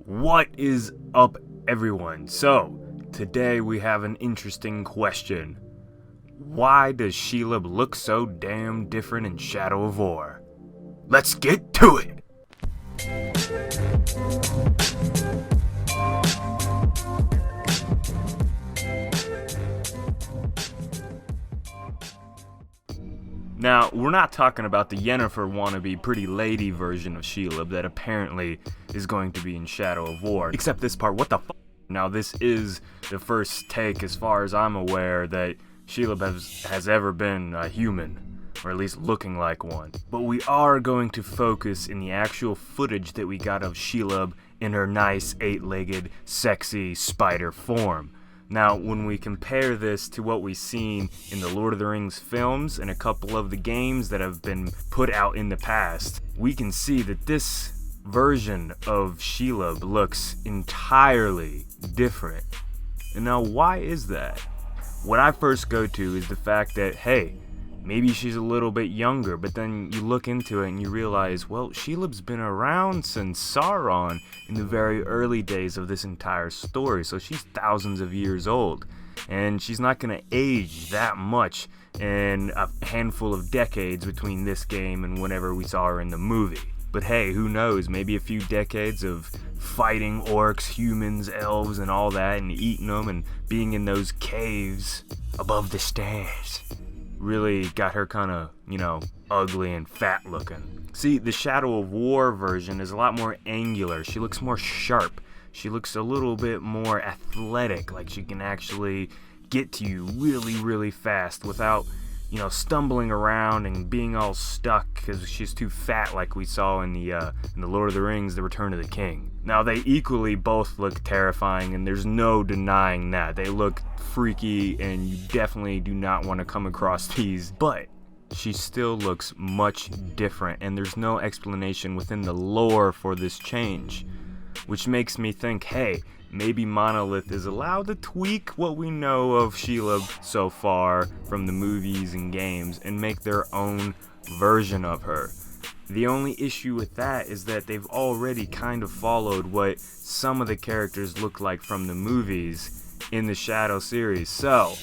What is up, everyone? So, today we have an interesting question. Why does Shelob look so damn different in Shadow of War? Let's get to it! Now, we're not talking about the Yennefer wannabe pretty lady version of Shelob that apparently is going to be in Shadow of War. Except this part, what the f***? Now, this is the first take, as far as I'm aware, that Shelob has ever been a human, or at least looking like one. But we are going to focus in the actual footage that we got of Shelob in her nice, eight-legged, sexy spider form. Now, when we compare this to what we've seen in the Lord of the Rings films and a couple of the games that have been put out in the past, we can see that this version of Shelob looks entirely different. And now, why is that? What I first go to is the fact that, hey, maybe she's a little bit younger, but then you look into it and you realize, well, Shelob's been around since Sauron in the very early days of this entire story, so she's thousands of years old, and she's not going to age that much in a handful of decades between this game and whenever we saw her in the movie. But hey, who knows, maybe a few decades of fighting orcs, humans, elves, and all that, and eating them and being in those caves above the stairs really got her kind of, ugly and fat looking. See, the Shadow of War version is a lot more angular. She looks more sharp. She looks a little bit more athletic, like she can actually get to you really, really fast without, stumbling around and being all stuck because she's too fat, like we saw in the Lord of the Rings, The Return of the King. Now, they equally both look terrifying, and there's no denying that. They look freaky, and you definitely do not want to come across these, but she still looks much different, and there's no explanation within the lore for this change, which makes me think, hey, maybe Monolith is allowed to tweak what we know of Shelob so far from the movies and games and make their own version of her. The only issue with that is that they've already kind of followed what some of the characters look like from the movies in the Shadow series. So,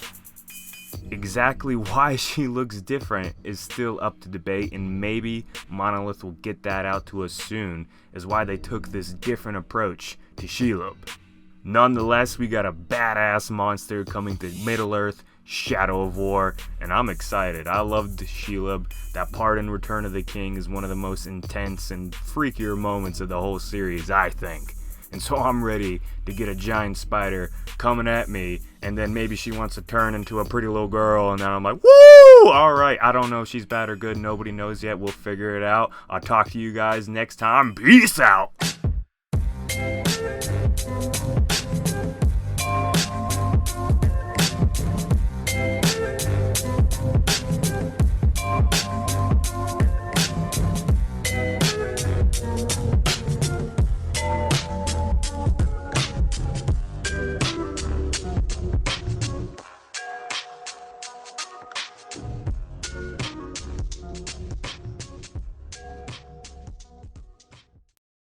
exactly why she looks different is still up to debate, and maybe Monolith will get that out to us soon, as why they took this different approach to Shelob. Nonetheless, we got a badass monster coming to Middle-earth, Shadow of War, and I'm excited. I loved Shelob. That part in Return of the King is one of the most intense and freakier moments of the whole series, I think. And so I'm ready to get a giant spider coming at me, and then maybe she wants to turn into a pretty little girl, and then I'm like, woo! Alright, I don't know if she's bad or good. Nobody knows yet. We'll figure it out. I'll talk to you guys next time. Peace out!